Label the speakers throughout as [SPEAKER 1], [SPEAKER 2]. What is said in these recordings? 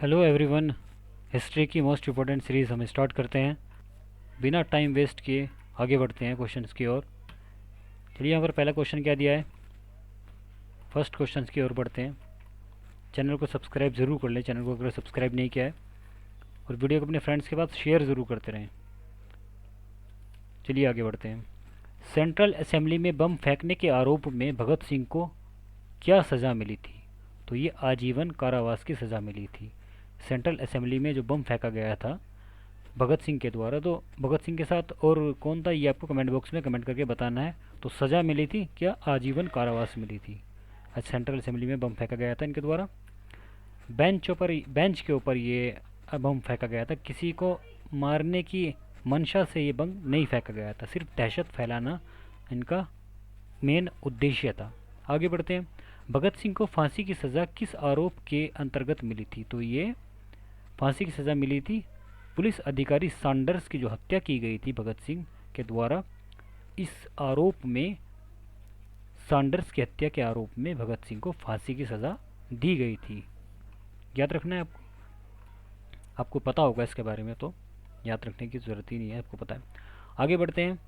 [SPEAKER 1] Hello everyone. History की most important series हम start करते हैं। बिना टाइम वेस्ट किए आगे बढ़ते हैं क्वेश्चंस की ओर। चलिए, यहाँ पर पहला क्वेश्चन क्या दिया है, फर्स्ट क्वेश्चंस की ओर बढ़ते हैं। चैनल को सब्सक्राइब ज़रूर कर लें, चैनल को अगर सब्सक्राइब नहीं किया है, और वीडियो को अपने फ्रेंड्स के पास शेयर ज़रूर करते रहें। चलिए आगे बढ़ते हैं। सेंट्रल असेंबली में बम फेंकने के आरोप में भगत सिंह को क्या सज़ा मिली थी? तो ये आजीवन कारावास की सज़ा मिली थी। सेंट्रल असेंबली में जो बम फेंका गया था भगत सिंह के द्वारा, तो भगत सिंह के साथ और कौन था ये आपको कमेंट बॉक्स में कमेंट करके बताना है। तो सज़ा मिली थी क्या आजीवन कारावास मिली थी? आज सेंट्रल असेंबली में बम फेंका गया था इनके द्वारा। बेंच के ऊपर ये बम फेंका गया था। किसी को मारने की मंशा से ये बम नहीं फेंका गया था, सिर्फ दहशत फैलाना इनका मेन उद्देश्य था। आगे बढ़ते हैं। भगत सिंह को फांसी की सज़ा किस आरोप के अंतर्गत मिली थी? तो ये फांसी की सज़ा मिली थी पुलिस अधिकारी सैंडर्स की जो हत्या की गई थी भगत सिंह के द्वारा। इस आरोप में, सैंडर्स की हत्या के आरोप में भगत सिंह को फांसी की सज़ा दी गई थी। याद रखना है आपको, आपको पता होगा इसके बारे में, तो याद रखने की ज़रूरत ही नहीं है, आपको पता है। आगे बढ़ते हैं।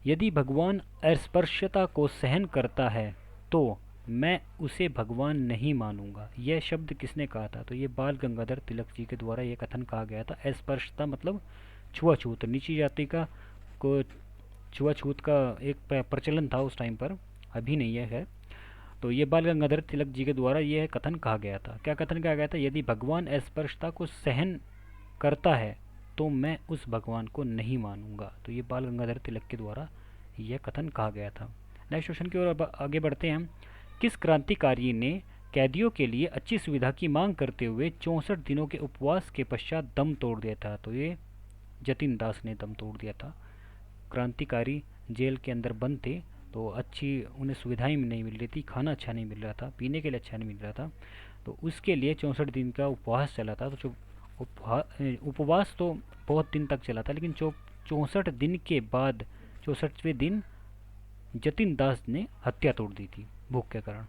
[SPEAKER 1] यदि भगवान अस्पृश्यता को सहन करता है तो मैं उसे भगवान नहीं मानूंगा। यह शब्द किसने कहा था? तो ये बाल गंगाधर तिलक जी के द्वारा यह कथन कहा गया था। अस्पृश्यता मतलब छुआछूत, नीची जाति का को छुआछूत का एक प्रचलन था उस टाइम पर, अभी नहीं है खैर। तो ये बाल गंगाधर तिलक जी के द्वारा यह कथन कहा गया था। क्या कथन कहा गया था? यदि भगवान अस्पृश्यता को सहन करता है तो मैं उस भगवान को नहीं मानूंगा। तो ये बाल गंगाधर तिलक के द्वारा यह कथन कहा गया था। नेक्स्ट क्वेश्चन की ओर अब आगे बढ़ते हैं हम। किस क्रांतिकारी ने कैदियों के लिए अच्छी सुविधा की मांग करते हुए 64 दिनों के उपवास के पश्चात दम तोड़ दिया था? तो ये जतिन दास ने दम तोड़ दिया था। क्रांतिकारी जेल के अंदर बंद थे, तो अच्छी उन्हें सुविधाएं नहीं मिल रही थी, खाना अच्छा नहीं मिल रहा था, पीने के लिए अच्छा नहीं मिल रहा था। तो उसके लिए 64 दिन का उपवास चला था। तो जो उपवास तो बहुत दिन तक चला था, लेकिन 64 दिन के बाद 64वें दिन जतिन दास ने हत्या तोड़ दी थी भूख के कारण।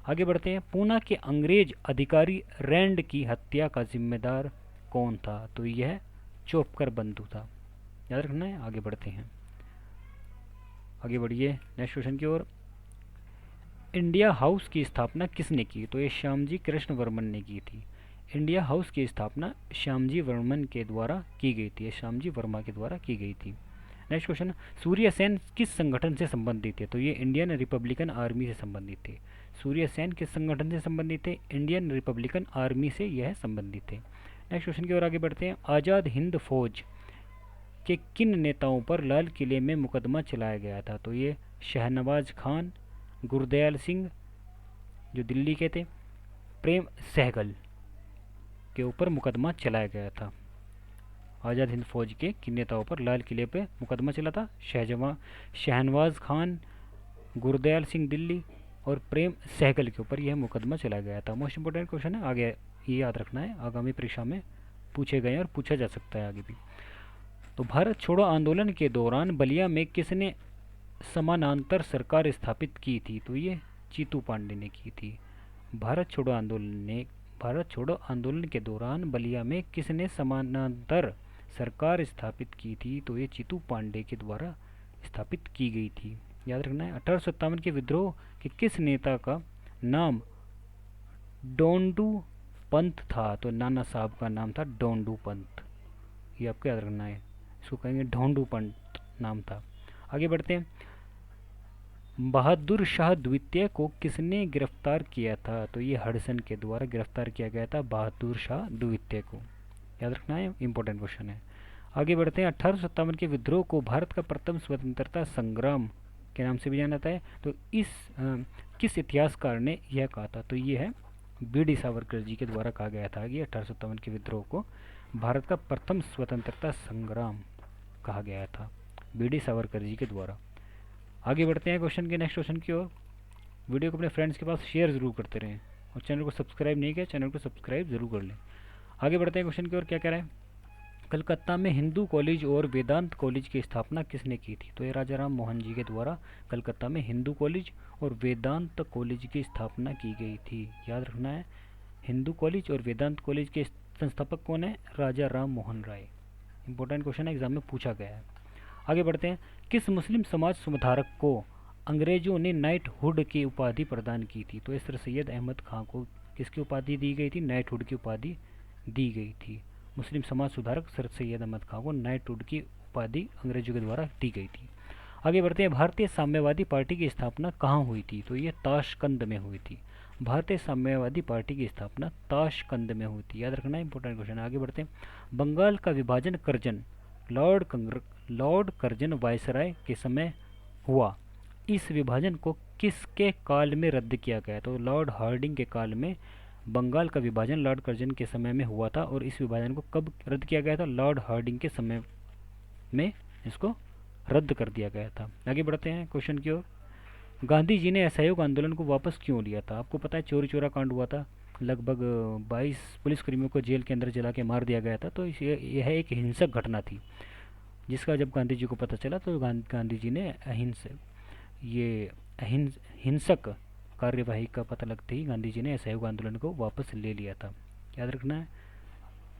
[SPEAKER 1] आगे बढ़ते हैं। पूना के अंग्रेज अधिकारी रैंड की हत्या का जिम्मेदार कौन था? तो यह चोपकर बंधु था। याद रखना है। आगे बढ़ते हैं, आगे बढ़िए नेक्स्ट क्वेश्चन की ओर। इंडिया हाउस की स्थापना किसने की? तो ये श्यामजी कृष्ण वर्मन ने की थी। इंडिया हाउस की स्थापना श्यामजी वर्मन के द्वारा की गई थी, श्यामजी वर्मा के द्वारा की गई थी। Next question. सूर्य सेन किस संगठन से संबंधित थे? तो ये इंडियन रिपब्लिकन आर्मी से संबंधित थे। सूर्य सेन किस संगठन से संबंधित थे? इंडियन रिपब्लिकन आर्मी से यह संबंधित थे। नेक्स्ट क्वेश्चन की ओर आगे बढ़ते हैं। आज़ाद हिंद फौज के किन नेताओं पर लाल किले में मुकदमा चलाया गया था? तो ये शहनवाज खान, गुरदयाल सिंह जो दिल्ली के थे, प्रेम सहगल के ऊपर मुकदमा चलाया गया था। आज़ाद हिंद फौज के किन नेताओं पर लाल किले पे मुकदमा चला था? शहनवाज खान, गुरदयाल सिंह दिल्ली और प्रेम सहगल के ऊपर यह मुकदमा चलाया गया था। मोस्ट इंपोर्टेंट क्वेश्चन है, आगे ये याद रखना है, आगामी परीक्षा में पूछे गए और पूछा जा सकता है आगे भी। तो भारत छोड़ो आंदोलन के दौरान बलिया में किसने समानांतर सरकार स्थापित की थी? तो ये चीतू पांडे ने की थी। भारत छोड़ो आंदोलन के दौरान बलिया में किसने समानांतर सरकार स्थापित की थी? तो ये चीतू पांडे के द्वारा स्थापित की गई थी। याद रखना है। 1857 के विद्रोह के किस नेता का नाम डोंडू पंत था? तो नाना साहब का नाम था डोंडू पंत। ये आपको याद रखना है, इसको कहेंगे ढोंडू पंत नाम था। आगे बढ़ते हैं। बहादुर शाह द्वितीय को किसने गिरफ्तार किया था? तो ये हडसन के द्वारा गिरफ्तार किया गया था बहादुर शाह द्वितीय को। याद रखना है, इंपॉर्टेंट क्वेश्चन है। आगे बढ़ते हैं। 1857 के विद्रोह को भारत का प्रथम स्वतंत्रता संग्राम के नाम से भी जाना जाता है। तो किस इतिहासकार ने यह कहा था? तो ये है बी.डी. सावरकर जी के द्वारा कहा गया था कि 1857 के विद्रोह को भारत का प्रथम स्वतंत्रता संग्राम कहा गया था, बी.डी. सावरकर जी के द्वारा। आगे बढ़ते हैं क्वेश्चन के नेक्स्ट क्वेश्चन की ओर। वीडियो को अपने फ्रेंड्स के पास शेयर ज़रूर करते रहें, और चैनल को सब्सक्राइब नहीं किया, चैनल को सब्सक्राइब ज़रूर कर लें। आगे बढ़ते हैं क्वेश्चन की ओर। क्या कह रहा है? कलकत्ता में हिंदू कॉलेज और वेदांत कॉलेज की स्थापना किसने की थी? तो ये राजा राम मोहन जी के द्वारा कलकत्ता में हिंदू कॉलेज और वेदांत कॉलेज की स्थापना की गई थी। याद रखना है, हिंदू कॉलेज और वेदांत कॉलेज के संस्थापक कौन है? राजा राम मोहन राय। इंपॉर्टेंट क्वेश्चन है, एग्जाम में पूछा गया है। आगे बढ़ते हैं। किस मुस्लिम समाज सुधारक को अंग्रेजों ने नाइटहुड की उपाधि प्रदान की थी? तो सर सैयद अहमद खां को किसकी उपाधि दी गई थी? नाइटहुड की उपाधि दी गई थी। मुस्लिम समाज सुधारक सर सैयद अहमद खां को नाइटहुड की उपाधि अंग्रेजों के द्वारा दी गई थी। आगे बढ़ते हैं। भारतीय साम्यवादी पार्टी की स्थापना कहाँ हुई थी? तो ये ताशकंद में हुई थी। भारतीय साम्यवादी पार्टी की स्थापना ताशकंद में हुई थी, याद रखना, इंपॉर्टेंट क्वेश्चन। आगे बढ़ते हैं। बंगाल का विभाजन कर्जन लॉर्ड कर्जन वायसराय के समय हुआ। इस विभाजन को किसके काल में रद्द किया गया? तो लॉर्ड हार्डिंग के काल में बंगाल का विभाजन लॉर्ड कर्जन के समय में हुआ था। और इस विभाजन को कब रद्द किया गया था? लॉर्ड हार्डिंग के समय में इसको रद्द कर दिया गया था। आगे बढ़ते हैं क्वेश्चन की ओर। गांधी जी ने असहयोग आंदोलन को वापस क्यों लिया था? आपको पता है चोरी चोरा कांड हुआ था, लगभग 22 पुलिसकर्मियों को जेल के अंदर जला के मार दिया गया था। तो यह एक हिंसक घटना थी, जिसका जब गांधी जी को पता चला तो गांधी जी ने हिंसक कार्यवाही का पता लगते ही गांधी जी ने असहयोग आंदोलन को वापस ले लिया था, याद रखना है,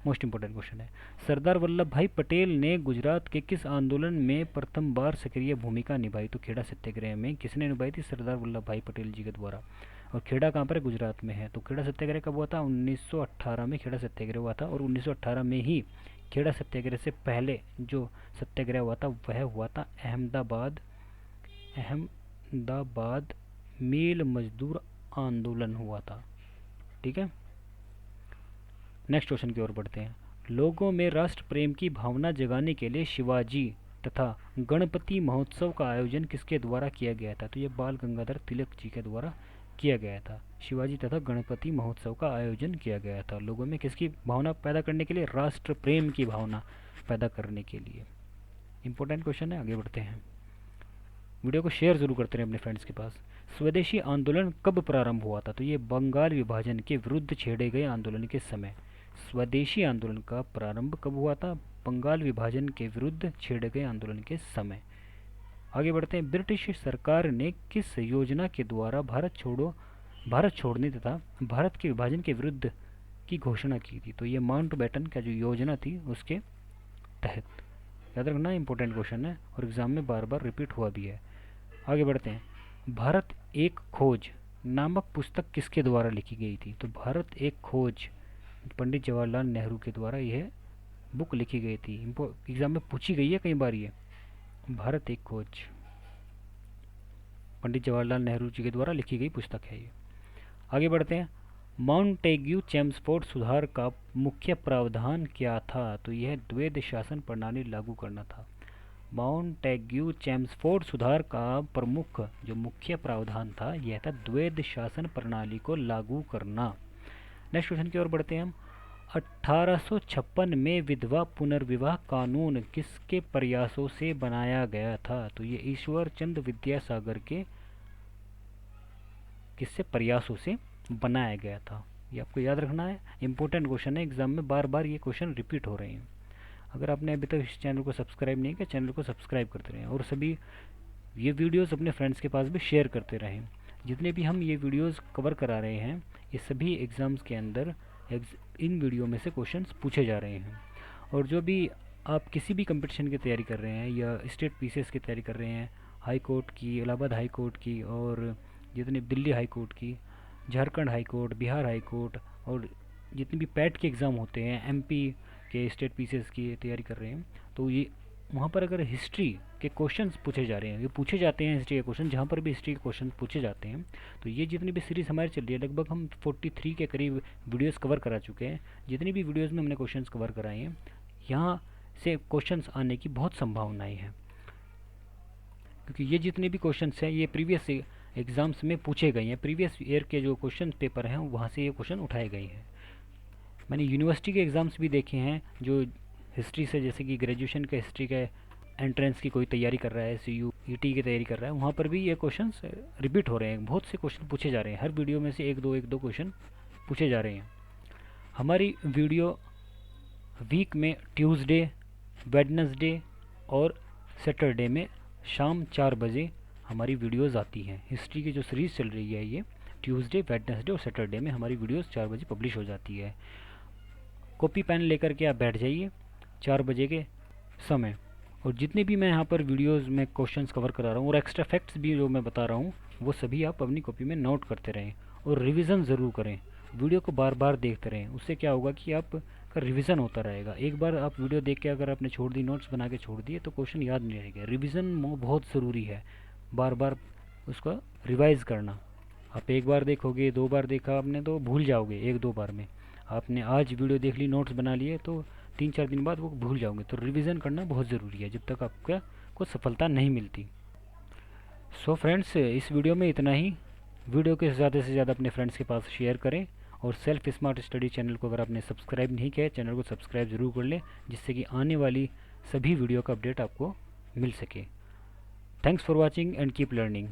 [SPEAKER 1] मोस्ट इंपॉर्टेंट क्वेश्चन है। सरदार वल्लभ भाई पटेल ने गुजरात के किस आंदोलन में प्रथम बार सक्रिय भूमिका निभाई? तो खेड़ा सत्याग्रह में किसने निभाई थी? सरदार वल्लभ भाई पटेल जी के द्वारा। और खेड़ा कहाँ पर है? गुजरात में है। तो खेड़ा सत्याग्रह कब हुआ था? 1918 में खेड़ा सत्याग्रह हुआ था। और 1918 में ही खेड़ा सत्याग्रह से पहले जो सत्याग्रह हुआ था वह हुआ था अहमदाबाद मील मजदूर आंदोलन हुआ था। ठीक है, नेक्स्ट क्वेश्चन की ओर बढ़ते हैं। लोगों में राष्ट्र प्रेम की भावना जगाने के लिए शिवाजी तथा गणपति महोत्सव का आयोजन किसके द्वारा किया गया था? तो ये बाल गंगाधर तिलक जी के द्वारा किया गया था। शिवाजी तथा गणपति महोत्सव का आयोजन किया गया था लोगों में किसकी भावना पैदा करने के लिए? राष्ट्र प्रेम की भावना पैदा करने के लिए। इंपॉर्टेंट क्वेश्चन है, आगे बढ़ते हैं। वीडियो को शेयर जरूर करते रहे अपने फ्रेंड्स के पास। स्वदेशी आंदोलन कब प्रारंभ हुआ था? तो ये बंगाल विभाजन के विरुद्ध छेड़े गए आंदोलन के समय। स्वदेशी आंदोलन का प्रारंभ कब हुआ था? बंगाल विभाजन के विरुद्ध छेड़े गए आंदोलन के समय। आगे बढ़ते हैं। ब्रिटिश सरकार ने किस योजना के द्वारा भारत छोड़ने तथा भारत के विभाजन के विरुद्ध की घोषणा की थी? तो ये माउंटबेटन का जो योजना थी उसके तहत, याद रखना, इंपॉर्टेंट क्वेश्चन है और एग्जाम में बार बार रिपीट हुआ भी है। आगे बढ़ते हैं। भारत एक खोज नामक पुस्तक किसके द्वारा लिखी गई थी? तो भारत एक खोज पंडित जवाहरलाल नेहरू के द्वारा यह बुक लिखी गई थी। एग्जाम में पूछी गई है कई बार ये, भारत एक खोज पंडित जवाहरलाल नेहरू जी के द्वारा लिखी गई पुस्तक है ये। आगे बढ़ते हैं। माउंटेग्यू चेम्सफोर्ड सुधार का मुख्य प्रावधान क्या था? तो यह द्वैध शासन प्रणाली लागू करना था। माउंटेग्यू चेम्सफोर्ड सुधार का प्रमुख जो मुख्य प्रावधान था यह था द्वैध शासन प्रणाली को लागू करना। नेक्स्ट क्वेश्चन की ओर बढ़ते हैं हम। 1856 में विधवा पुनर्विवाह कानून किसके प्रयासों से बनाया गया था? तो ये ईश्वर चंद्र विद्यासागर के किससे प्रयासों से बनाया गया था, ये आपको याद रखना है, इंपॉर्टेंट क्वेश्चन है, एग्जाम में बार बार ये क्वेश्चन रिपीट हो रहे हैं। अगर आपने अभी तक इस चैनल को सब्सक्राइब नहीं किया, चैनल को सब्सक्राइब करते रहें और सभी ये वीडियोस अपने फ्रेंड्स के पास भी शेयर करते रहें। जितने भी हम ये वीडियोस कवर करा रहे हैं ये सभी एग्ज़ाम्स के अंदर इन वीडियो में से क्वेश्चंस पूछे जा रहे हैं। और जो भी आप किसी भी कंपटीशन की तैयारी कर रहे हैं या स्टेट पीसीएस की तैयारी कर रहे हैं, हाई कोर्ट की, इलाहाबाद हाई कोर्ट की और जितनी दिल्ली हाई कोर्ट की, Jharkhand high court, Bihar high court और जितने भी पैट के एग्ज़ाम होते हैं, एमपी के स्टेट पीसीएस की तैयारी कर रहे हैं, तो ये वहाँ पर अगर हिस्ट्री के क्वेश्चंस पूछे जा रहे हैं, ये पूछे जाते हैं हिस्ट्री के क्वेश्चन, जहाँ पर भी हिस्ट्री के क्वेश्चन पूछे जाते हैं, तो ये जितनी भी सीरीज़ हमारी चल रही है, लगभग हम 43 के करीब वीडियोस कवर करा चुके हैं। जितनी भी वीडियोस में हमने क्वेश्चंस कवर कराए हैं, यहाँ से क्वेश्चंस आने की बहुत संभावनाएं हैं, क्योंकि ये जितने भी क्वेश्चंस हैं ये प्रीवियस एग्ज़ाम्स में पूछे गए हैं। प्रीवियस ईयर के जो क्वेश्चन पेपर हैं वहाँ से ये क्वेश्चन उठाए गए हैं। मैंने यूनिवर्सिटी के एग्ज़ाम्स भी देखे हैं जो हिस्ट्री से, जैसे कि ग्रेजुएशन का हिस्ट्री का एंट्रेंस की कोई तैयारी कर रहा है, CUET की तैयारी कर रहा है, वहाँ पर भी ये क्वेश्चंस रिपीट हो रहे हैं। बहुत से क्वेश्चन पूछे जा रहे हैं, हर वीडियो में से एक दो क्वेश्चन पूछे जा रहे हैं। हमारी वीडियो वीक में ट्यूसडे, वेडनेसडे और सैटरडे में शाम 4 बजे हमारी वीडियोज़ आती हैं। हिस्ट्री की जो सीरीज़ चल रही है ये ट्यूसडे, वेडनेसडे और सैटरडे में हमारी वीडियोस 4 बजे पब्लिश हो जाती है। कॉपी पेन लेकर के आप बैठ जाइए 4 बजे के समय, और जितने भी मैं यहाँ पर वीडियोस में क्वेश्चंस कवर करा रहा हूँ और एक्स्ट्रा फैक्ट्स भी जो मैं बता रहा हूँ वो सभी आप अपनी कॉपी में नोट करते रहें और रिवीजन ज़रूर करें। वीडियो को बार बार देखते रहें, उससे क्या होगा कि आपका रिवीजन होता रहेगा। एक बार आप वीडियो देख के अगर आपने छोड़ दी, नोट्स बना के छोड़ दिए, तो क्वेश्चन याद नहीं रहेगा। रिवीजन बहुत ज़रूरी है, बार बार उसका रिवाइज़ करना। आप एक बार देखोगे, 2 बार देखा आपने तो भूल जाओगे, 1-2 बार में। आपने आज वीडियो देख ली, नोट्स बना लिए, तो 3-4 दिन बाद वो भूल जाओगे। तो रिवीजन करना बहुत ज़रूरी है जब तक आपका को सफलता नहीं मिलती। सो फ्रेंड्स, इस वीडियो में इतना ही। वीडियो को ज़्यादा से ज़्यादा अपने फ्रेंड्स के पास शेयर करें, और सेल्फ स्मार्ट स्टडी चैनल को अगर आपने सब्सक्राइब नहीं किया है, चैनल को सब्सक्राइब ज़रूर कर लें, जिससे कि आने वाली सभी वीडियो का अपडेट आपको मिल सके। Thanks for watching and keep learning.